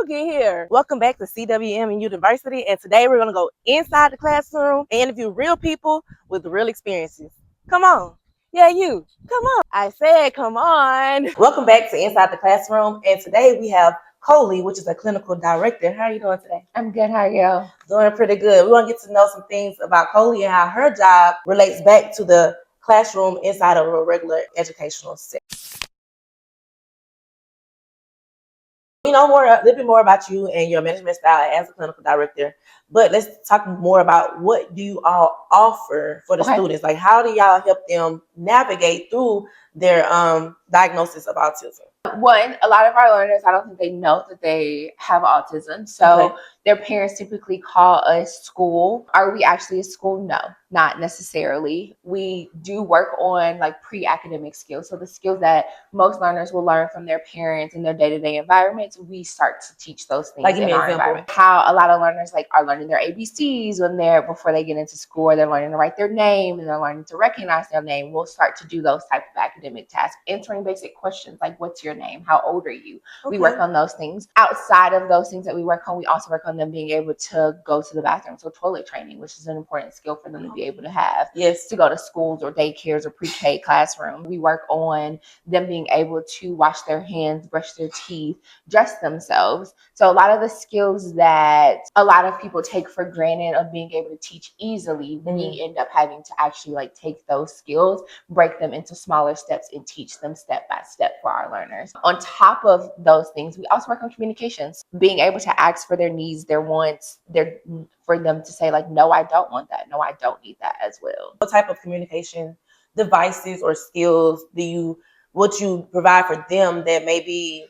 get here? Welcome back to CWM and University, and today we're going to go inside the classroom and interview real people with real experiences. Come on. Yeah, you. Come on. I said come on. Welcome back to Inside the Classroom, and today we have Coley, which is a clinical director. How are you doing today? I'm good. How are you? Doing pretty good. We want to get to know some things about Coley and how her job relates back to the classroom inside of a regular educational setting. We know a little bit more about you and your management style as a clinical director, but let's talk more about what do you all offer for the students? Like, how do y'all help them navigate through their diagnosis of autism? One, a lot of our learners, I don't think they know that they have autism. So their parents typically call us school. Are we actually a school? No, not necessarily. We do work on like pre-academic skills. So the skills that most learners will learn from their parents in their day-to-day environments, we start to teach those things Like, in our environment. How a lot of learners are learning their ABCs before they get into school, or they're learning to write their name and they're learning to recognize their name. We'll start to do those type of academic tasks, answering basic questions like, what's your name? How old are you? We work on those things. Outside of those things that we work on, we also work on them being able to go to the bathroom. So toilet training, which is an important skill for them to be able to have. Yes. To go to schools or daycares or pre-K classroom. We work on them being able to wash their hands, brush their teeth, dress themselves. So a lot of the skills that a lot of people take for granted of being able to teach easily, we end up having to actually take those skills, break them into smaller steps, and teach them step by step for our learners. On top of those things, we also work on communications, being able to ask for their needs, their wants, for them to say no, I don't want that. No, I don't need that as well. What type of communication devices or skills would you provide for them that maybe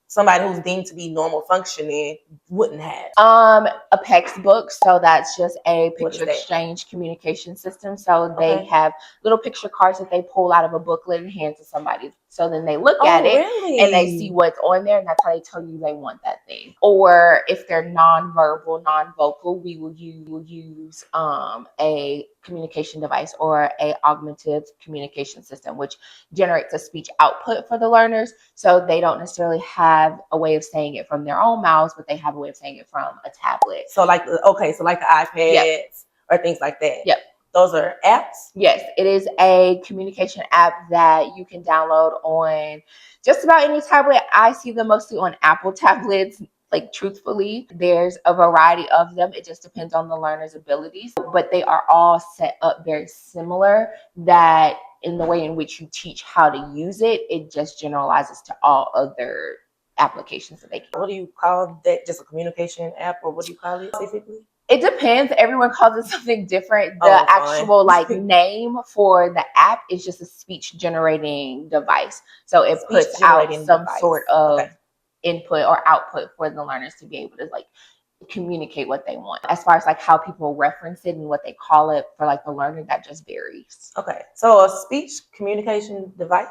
somebody who's deemed to be normal functioning wouldn't have? A PECS book. So that's just a picture exchange communication system. So they have little picture cards that they pull out of a booklet and hand to somebody. So then they look at it and they see what's on there, and that's how they tell you they want that thing. Or if they're non-vocal, we will use a communication device or a augmentative communication system, which generates a speech output for the learners. So they don't necessarily have a way of saying it from their own mouths, but they have a way of saying it from a tablet. So like the iPads or things like that. Yep. Those are apps? Yes, it is a communication app that you can download on just about any tablet. I see them mostly on Apple tablets. Truthfully, there's a variety of them. It just depends on the learner's abilities, but they are all set up very similar, that in the way in which you teach how to use it, it just generalizes to all other applications that they can. What do you call that? Just a communication app, or what do you call it specifically? It depends. Everyone calls it something different. The actual name for the app is just a speech generating device. So it puts out some sort of input or output for the learners to be able to communicate what they want. As far as how people reference it and what they call it for the learner, that just varies. Okay. So a speech communication device.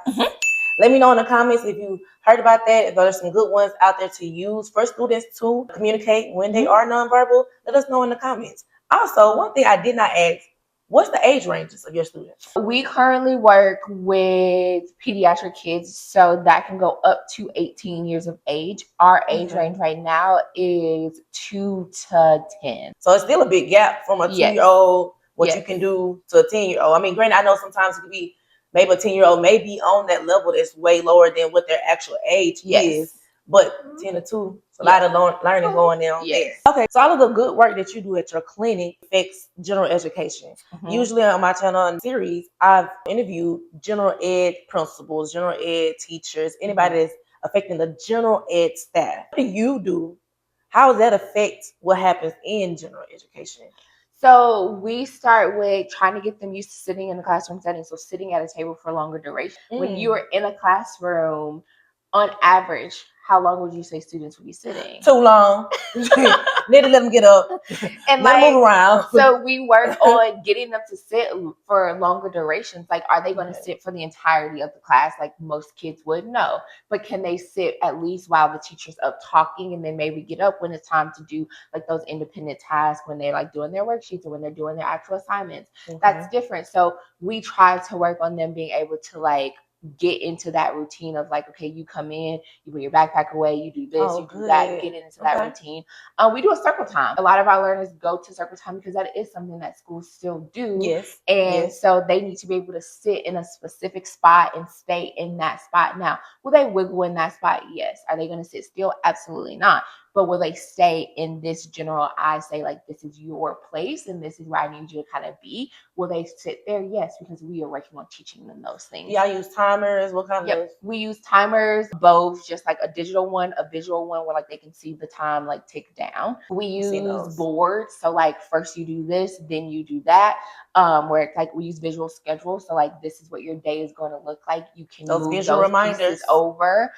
Let me know in the comments if you heard about that, if there's some good ones out there to use for students to communicate when they are nonverbal. Let us know in the comments. Also, one thing I did not ask, what's the age ranges of your students? We currently work with pediatric kids, so that can go up to 18 years of age. Our age range right now is 2 to 10. So it's still a big gap from a 2-year-old, what you can do, to a 10-year-old. I mean, granted, I know sometimes it could be maybe a 10-year-old may be on that level that's way lower than what their actual age is. But 10 to 2, it's a lot of learning going on there. Okay, so all of the good work that you do at your clinic affects general education. Usually on my channel and series, I've interviewed general ed principals, general ed teachers, anybody that's affecting the general ed staff. What do you do? How does that affect what happens in general education? So we start with trying to get them used to sitting in the classroom setting. So sitting at a table for longer duration. When you are in a classroom, on average, how long would you say students would be sitting? Too long. Need to let them get up and move around. So we work on getting them to sit for longer durations. Are they going to sit for the entirety of the class like most kids would? No. But can they sit at least while the teacher's up talking, and then maybe get up when it's time to do those independent tasks, when they're doing their worksheets or when they're doing their actual assignments? That's different. So we try to work on them being able to get into that routine of like, okay, you come in, you put your backpack away, you do this, you do that, get into that routine. We do a circle time. A lot of our learners go to circle time because that is something that schools still do. Yes. And so they need to be able to sit in a specific spot and stay in that spot. Now, will they wiggle in that spot? Yes. Are they going to sit still? Absolutely not. But will they stay in this general, I say, like, this is your place and this is where I need you to kind of be? Will they sit there? Yes, because we are working on teaching them those things. Yeah, I use timers. What kind of? We use timers, both just like a digital one, a visual one where like they can see the time like tick down. We use boards. So like first you do this, then you do that. Where it's like we use visual schedules. So like this is what your day is going to look like. You can those move visual those reminders pieces over.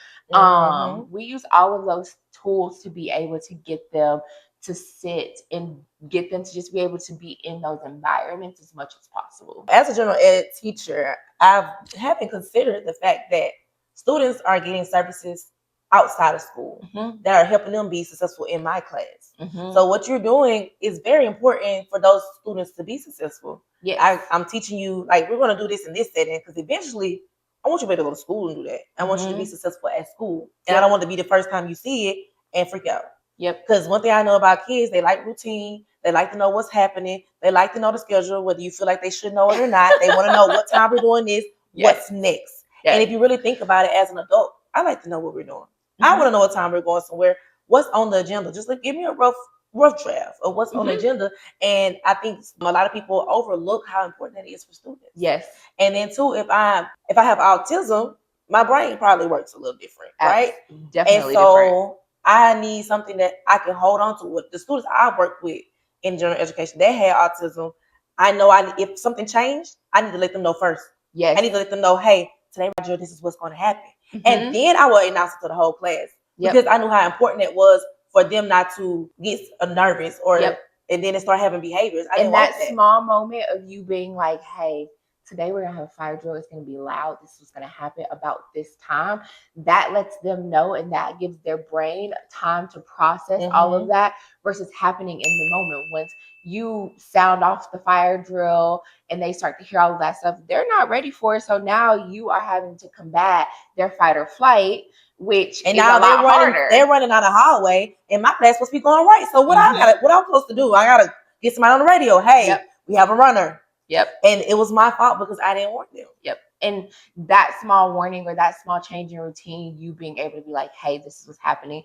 We use all of those tools to be able to get them to sit and get them to just be able to be in those environments as much as possible. As a general ed teacher, I haven't considered the fact that students are getting services outside of school that are helping them be successful in my class. So what you're doing is very important for those students to be successful. Yes. I'm teaching you, like, we're going to do this in this setting because eventually I want you to be able to go to school and do that. I want you to be successful at school. And I don't want it to be the first time you see it and freak out. Because one thing I know about kids, they like routine. They like to know what's happening. They like to know the schedule, whether you feel like they should know it or not. They want to know what time we're doing this, what's next. And if you really think about it as an adult, I like to know what we're doing. I want to know what time we're going somewhere, what's on the agenda. Just like give me a rough draft of what's on the agenda. And I think a lot of people overlook how important that is for students. Yes. And then too, if I have autism, my brain probably works a little different, right? Definitely. And so I need something that I can hold on to. With the students I work with in general education, they had autism. I know if something changed, I need to let them know first. Yes. I need to let them know, hey, today, Roger, this is what's going to happen. And then I will announce it to the whole class. Because I knew how important it was for them not to get nervous or and then start having behaviors. And that small moment of you being like, hey, today we're going to have a fire drill. It's going to be loud. This is going to happen about this time. That lets them know, and that gives their brain time to process all of that versus happening in the moment. Once you sound off the fire drill and they start to hear all of that stuff, they're not ready for it. So now you are having to combat their fight or flight, which is now a lot harder. They're running out of hallway, and my class supposed to be going right. So what I'm supposed to do? I gotta get somebody on the radio. Hey, we have a runner. And it was my fault because I didn't warn them. And that small warning or that small change in routine, you being able to be like, hey, this is what's happening,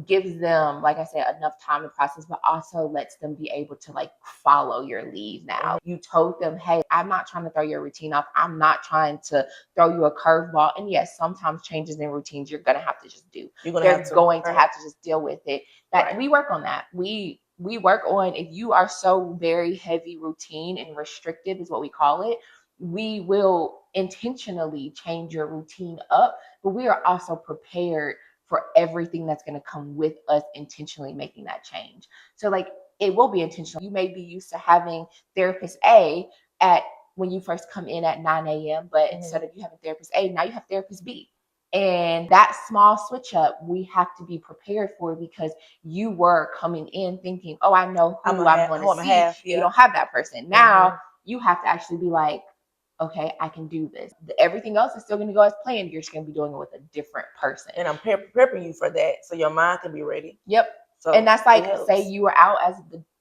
gives them, like I said, enough time to process, but also lets them be able to like follow your lead now. You told them, hey, I'm not trying to throw your routine off. I'm not trying to throw you a curveball. And yes, sometimes changes in routines you're going to have to just do. They're going to have to just deal with it. We work on that. We work on, if you are so very heavy routine and restrictive is what we call it, we will intentionally change your routine up, but we are also prepared for everything that's going to come with us intentionally making that change. So like it will be intentional. You may be used to having therapist A when you first come in at 9 a.m., but instead of you having therapist A, now you have therapist B. And that small switch up, we have to be prepared for because you were coming in thinking, oh, I know who I'm going to see. You don't have that person. Now you have to actually be like, okay, I can do this. Everything else is still going to go as planned. You're just going to be doing it with a different person. And I'm prepping you for that so your mind can be ready. So and that's like, say you were out as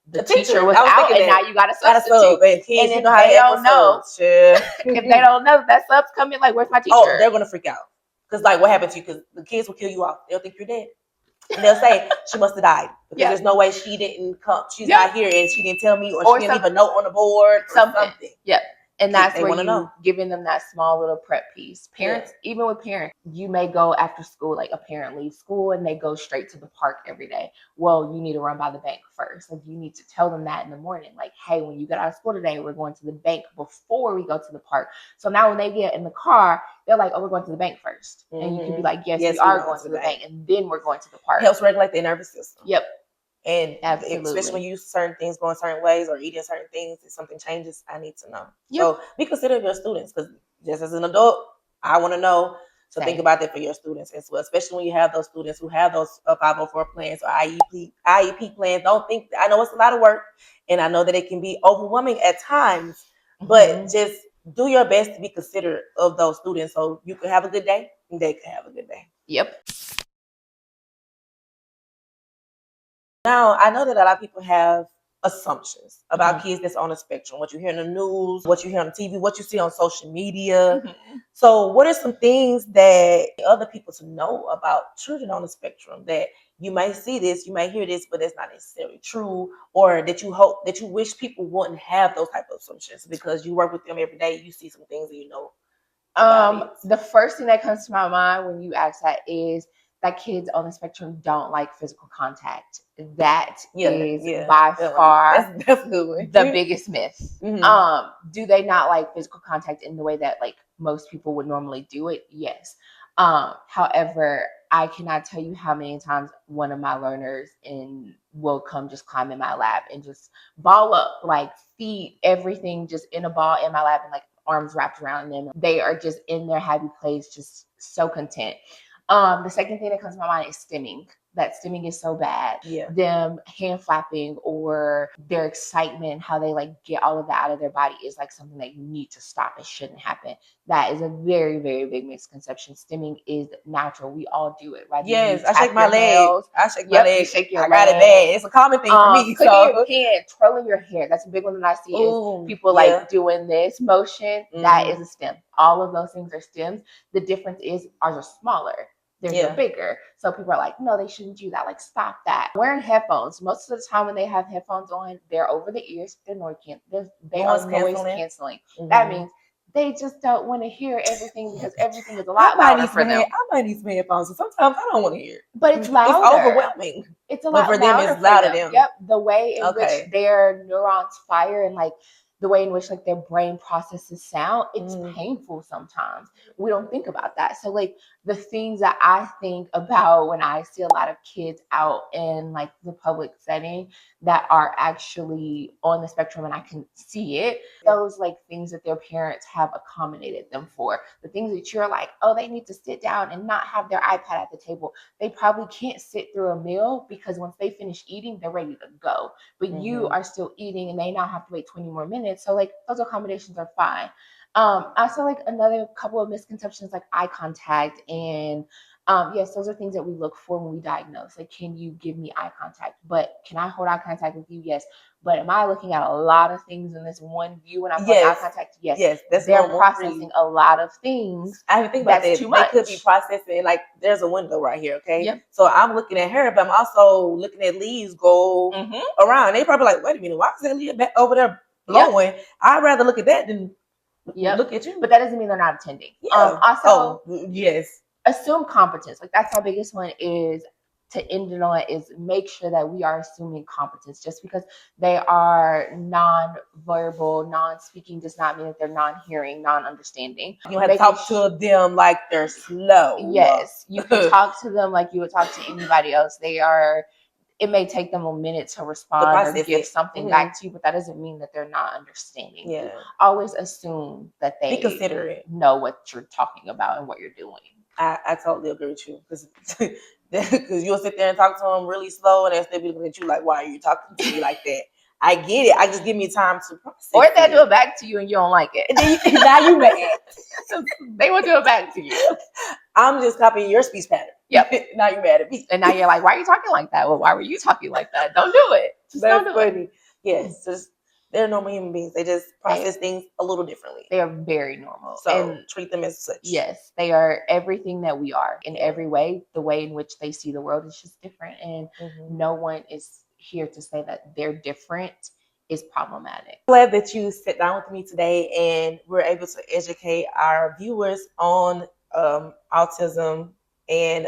the teacher was out and now you got a substitute. And if they don't know, if they don't know that sub's coming, like, where's my teacher? Oh, they're going to freak out. Because like what happened to you? Because the kids will kill you off. They'll think you're dead. And they'll say, she must have died. Because there's no way she didn't come. She's not here and she didn't tell me or she didn't leave a note on the board or something. And that's where you're giving them that small little prep piece. Parents, even with parents, you may go after school, like a parent leaves school and they go straight to the park every day. Well, you need to run by the bank first. Like you need to tell them that in the morning. Like, hey, when you get out of school today, we're going to the bank before we go to the park. So now when they get in the car, they're like, oh, we're going to the bank first. And you can be like, yes, we are going to the bank. And then we're going to the park. Helps regulate their nervous system. And absolutely, especially when you use certain things going certain ways or eating certain things, if something changes, I need to know. So be considerate of your students because just as an adult, I want to know. So think about that for your students as well, especially when you have those students who have those 504 plans or IEP plans. Don't think, I know it's a lot of work and I know that it can be overwhelming at times, but just do your best to be considerate of those students so you can have a good day and they can have a good day. Yep. Now, I know that a lot of people have assumptions about kids that's on the spectrum, what you hear in the news, what you hear on TV, what you see on social media. So what are some things that other people to know about children on the spectrum that you might see this, you might hear this, but it's not necessarily true, or that you hope, that you wish people wouldn't have those type of assumptions because you work with them every day, you see some things that you know about it? The first thing that comes to my mind when you ask that is that kids on the spectrum don't like physical contact. That is by far that's a good one. The biggest myth. Do they not like physical contact in the way that like most people would normally do it? Yes. However, I cannot tell you how many times one of my learners will come just climb in my lap and just ball up, like feet, everything just in a ball in my lap and like arms wrapped around them. They are just in their happy place, just so content. The second thing that comes to my mind is stimming. That stimming is so bad. Yeah. Them hand flapping or their excitement, how they like get all of that out of their body is like something that you need to stop. It shouldn't happen. That is a very, very big misconception. Stimming is natural. We all do it, right? Yes, I shake my leg. I shake my leg. You shake your leg. Got it bad. It's a common thing for me. Clicking your pen, twirling your hair. That's a big one that I see is people like doing this motion. That is a stim. All of those things are stims. The difference is ours are smaller. Theirs are bigger. So people are like, no, they shouldn't do that. Like, stop that. Wearing headphones. Most of the time when they have headphones on, they're over the ears. They're noise canceling. That means they just don't want to hear everything because everything is a lot louder for them. I might need some headphones, so sometimes I don't want to hear it. But it's louder. It's overwhelming. It's a lot louder for them. It's louder for them. Yep. The way in which their neurons fire and like the way in which like their brain processes sound, it's painful sometimes. We don't think about that. So like the things that I think about when I see a lot of kids out in like the public setting that are actually on the spectrum and I can see it, those like things that their parents have accommodated them for. The things that you're like, oh, they need to sit down and not have their iPad at the table. They probably can't sit through a meal because once they finish eating, they're ready to go. But you are still eating and they now have to wait 20 more minutes. So like those accommodations are fine. Also like another couple of misconceptions like eye contact and yes, those are things that we look for when we diagnose. Like, can you give me eye contact? But can I hold eye contact with you? Yes. But am I looking at a lot of things in this one view when I'm holding eye contact? Yes. Yes, that's they're processing a lot of things. I think about that. Too much. They could be processing like there's a window right here, okay? Yep. So I'm looking at her, but I'm also looking at leaves go around. They probably like, wait a minute, why is that leaf back over there blowing? Yep. I'd rather look at that than look at you. But that doesn't mean they're not attending. Yeah. Also, assume competence. Like that's my biggest one is to end it on is make sure that we are assuming competence. Just because they are non-verbal, non-speaking does not mean that they're non-hearing, non-understanding. You have to talk to them like they're slow. Yes. You can talk to them like you would talk to anybody else. It may take them a minute to respond or give something back to you, but that doesn't mean that they're not understanding. Yeah. Always assume that they be considerate, know what you're talking about and what you're doing. I totally agree with you because you'll sit there and talk to them really slow and they'll be looking at you like, why are you talking to me like that? I get it. I just give me time to process. Or if they do it back to you and you don't like it. Now you mad. They will do it back to you. I'm just copying your speech pattern. Yep. Now you're mad at me. And now you're like, why are you talking like that? Well, why were you talking like that? Don't do it. That's funny. Yes. Just they're normal human beings. They just process things a little differently. They are very normal. So treat them as such. Yes. They are everything that we are in every way. The way in which they see the world is just different. And no one is here to say that they're different is problematic. I'm glad that you sat down with me today and we're able to educate our viewers on autism and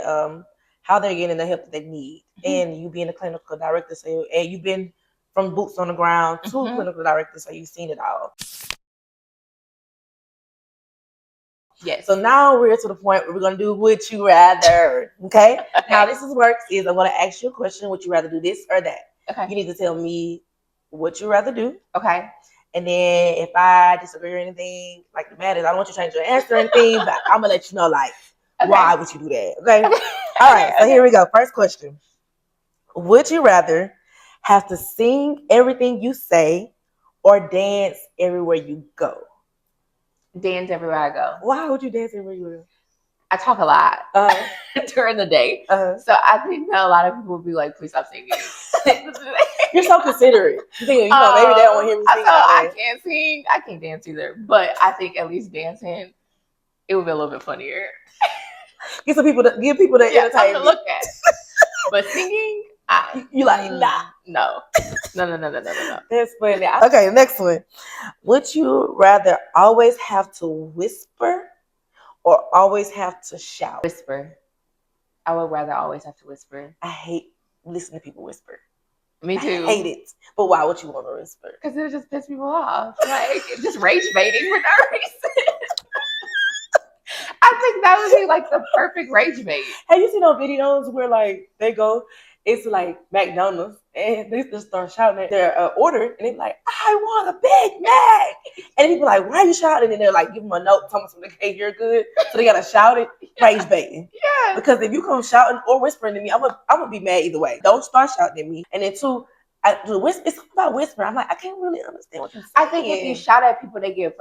how they're getting the help that they need. And you being a clinical director, and you've been from boots on the ground to clinical director, so you've seen it all. Yes. So now we're to the point where we're going to do Would You Rather. Okay? How this works is I'm going to ask you a question. Would you rather do this or that? Okay. You need to tell me what you rather do. Okay. And then if I disagree or anything, like the matters, I don't want you to change your answer or anything, but I'm going to let you know, like, why would you do that? Okay? All right. So here we go. First question. Would you rather have to sing everything you say or dance everywhere you go? Dance everywhere I go. Why would you dance everywhere you go? I talk a lot during the day. So I think that a lot of people will be like, please stop singing. You're so considerate. You think, maybe they don't want to hear me sing. I can't sing. I can't dance either. But I think at least dancing, it would be a little bit funnier. Give people the entertainment. Something to look at. But singing, you like, nah. No. That's funny. Okay, next one. Would you rather always have to whisper or always have to shout? Whisper. I would rather always have to whisper. I hate listening to people whisper. Me too. I hate it. But why would you want to whisper? Because it just pisses people off. Like, just rage baiting for no reason. I think that would be like the perfect rage bait. Have you seen those videos where like they go, it's like McDonald's and they just start shouting at their order and they're like, I want a Big Mac. And people are like, why are you shouting? And they're like, give them a note, telling them they can't hear good. So they got to shout it, rage baiting. Yeah. Because if you come shouting or whispering to me, I'm gonna be mad either way. Don't start shouting at me. And then two, it's about whispering. I'm like, I can't really understand what you're saying. I think if you shout at people, they get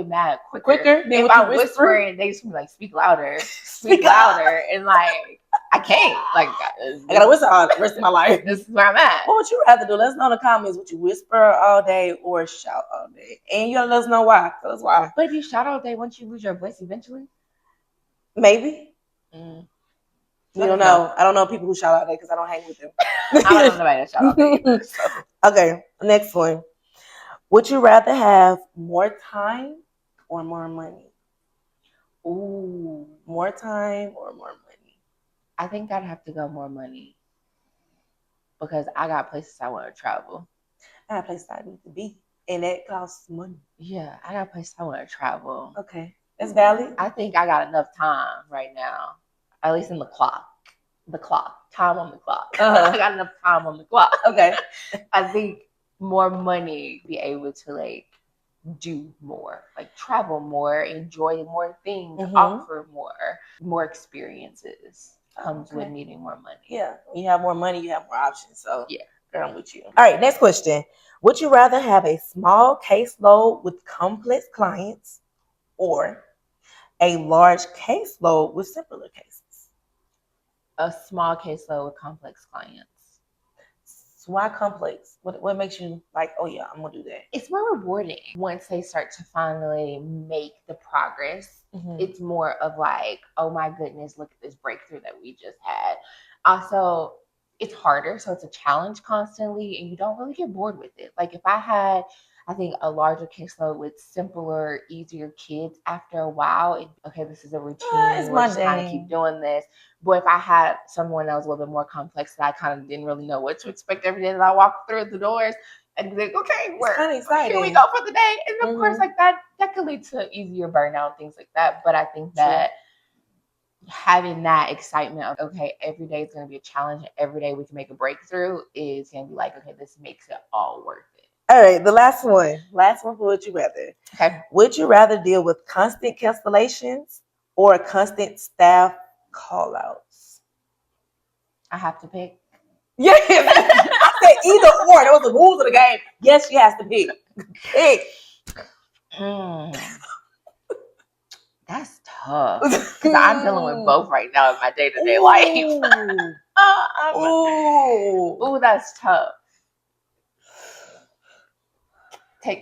mad quicker. Than if I'm whispering, they just be like, speak louder, and like, I can't. Like, I gotta whisper all the rest of my life. This is where I'm at. What would you rather do? Let us know in the comments. Would you whisper all day or shout all day? And you gotta let us know why. Tell us why. But if you shout all day, won't you lose your voice eventually? Maybe. You don't know. I don't know people who shout all day because I don't hang with them. I don't know nobody that shout all day either, so. Okay, next one. Would you rather have more time or more money? Ooh, more time or more money? I think I'd have to go more money because I got places I want to travel. I got places I need to be, and that costs money. Yeah, I got places I want to travel. Okay, that's valid. I think I got enough time right now, at least in the clock. Time on the clock. I got enough time on the clock. Okay. I think more money, be able to like do more, like travel more, enjoy more things, offer more experiences. Comes with needing more money. Yeah, when you have more money, you have more options. So yeah, girl, I'm with you. All right, next question. Would you rather have a small caseload with complex clients or a large caseload with simpler cases? A small caseload with complex clients. So why complex? What makes you like, oh yeah, I'm gonna do that? It's more rewarding once they start to finally make the progress. It's more of like, oh my goodness, look at this breakthrough that we just had. Also, it's harder, so it's a challenge constantly, and you don't really get bored with it. Like if I had, I think, a larger caseload with simpler, easier kids, after a while, this is a routine. We're just kind of keep doing this. But if I had someone that was a little bit more complex that I kind of didn't really know what to expect every day that I walked through the doors, and be like, okay, here we go for the day. And of course, like that could lead to easier burnout and things like that. But I think that having that excitement of, okay, every day is going to be a challenge and every day we can make a breakthrough is going to be like, okay, this makes it all worth it. All right, the last one for would you rather. Okay. Would you rather deal with constant cancellations or constant staff call outs? I have to pick. Yes. I said either or. That was the rules of the game. Yes, she has to pick. Pick. That's tough. Because I'm dealing with both right now in my day-to-day life. Ooh, that's tough.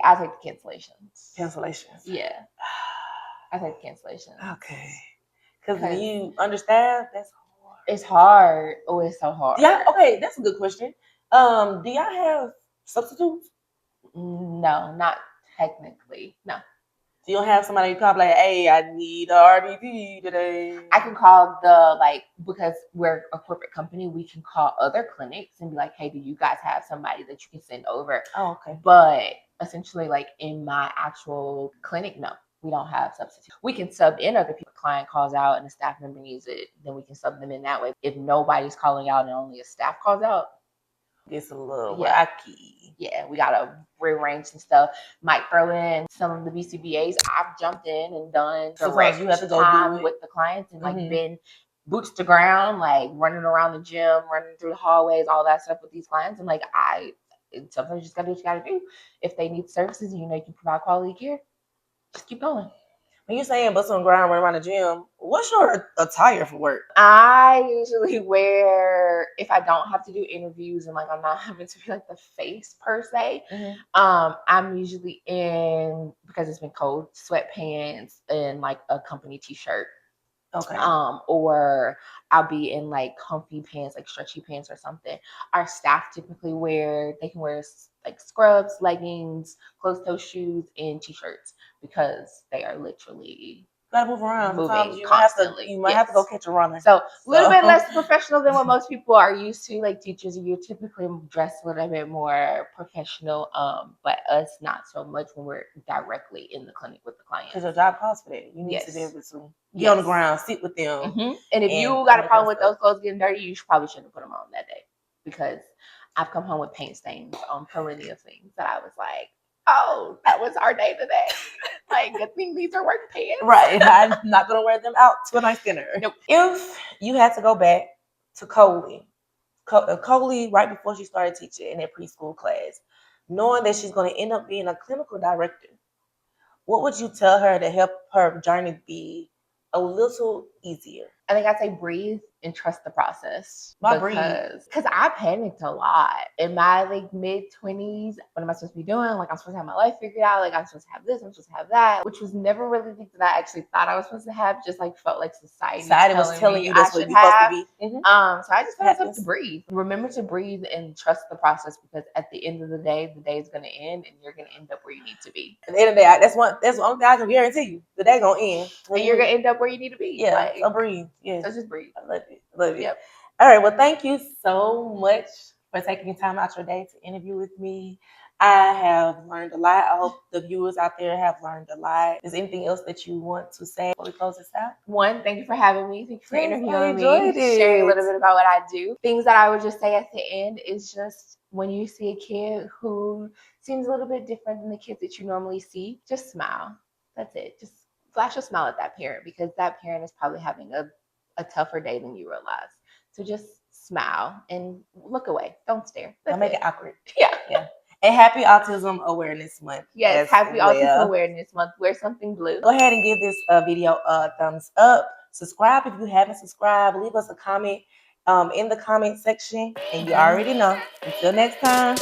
I'll take the cancellations. Cancellations. Yeah. I take the cancellations. Okay. Because when you understand, that's hard. It's hard. Oh, it's so hard. Yeah. Okay, that's a good question. Do y'all have substitutes? No, not technically. No. So you don't have somebody you call like, hey, I need a RBT today. I can call because we're a corporate company, we can call other clinics and be like, hey, do you guys have somebody that you can send over? Oh, okay. But essentially, like in my actual clinic, no, we don't have substitutes. We can sub in other people. Client calls out and a staff member needs it, then we can sub them in that way. If nobody's calling out and only a staff calls out, it's a little wacky. Yeah, we gotta rearrange some stuff. Might throw in some of the BCBAs. I've jumped in and done direct you have to go time with the clients and like been boots to ground, like running around the gym, running through the hallways, all that stuff with these clients. And like sometimes you just gotta do what you gotta do. If they need services and you know you can provide quality care, just keep going. When you're saying bust on the ground, run around the gym, what's your attire for work? I usually wear, if I don't have to do interviews and like I'm not having to be like the face per se, I'm usually in, because it's been cold, sweatpants and like a company t-shirt. Okay. Or I'll be in like comfy pants, like stretchy pants or something. Our staff typically they can wear like scrubs, leggings, closed-toe shoes, and t-shirts because they are literally gotta move around. Moving you constantly. Might have to go catch a runner. So a little bit less professional than what most people are used to. Like teachers, you're typically dressed a little bit more professional, but us not so much when we're directly in the clinic with the client. Because your job calls for that. You need to be able to get on the ground, sit with them. And if you got a problem with those clothes getting dirty, you probably shouldn't put them on that day, because I've come home with paint stains on plenty of things that I was like, oh, that was our day today. Like, good thing these are work pants. Right. I'm not going to wear them out to a nice dinner. Nope. If you had to go back to Coley right before she started teaching in that preschool class, knowing that she's going to end up being a clinical director, what would you tell her to help her journey be a little easier? I think I'd say breathe and trust the process. Breathe? Because I panicked a lot in my like mid-20s. What am I supposed to be doing? Like, I'm supposed to have my life figured out. Like, I'm supposed to have this, I'm supposed to have that, which was never really things that I actually thought I was supposed to have. Just like felt like society was telling you that's what you're supposed to be. So I just felt like to breathe. Remember to breathe and trust the process, because at the end of the day is going to end and you're going to end up where you need to be. At the end of the day, that's the only thing I can guarantee you. The day gonna end, and you're gonna end up where you need to be. Yeah, like, so breathe. Yeah, so just breathe. I love it. Love it. Yep. All right. Well, thank you so much for taking time out your day to interview with me. I have learned a lot. I hope the viewers out there have learned a lot. Is there anything else that you want to say before we close this out? One, thank you for having me. Thank you for interviewing me, sharing a little bit about what I do. Things that I would just say at the end is just, when you see a kid who seems a little bit different than the kids that you normally see, just smile. That's it. Just flash a smile at that parent, because that parent is probably having a tougher day than you realize. So just smile and look away. Don't stare. Don't make it awkward. Yeah. And happy Autism Awareness Month. Yes, happy Autism Awareness Month. Wear something blue. Go ahead and give this video a thumbs up. Subscribe if you haven't subscribed. Leave us a comment in the comment section. And you already know. Until next time.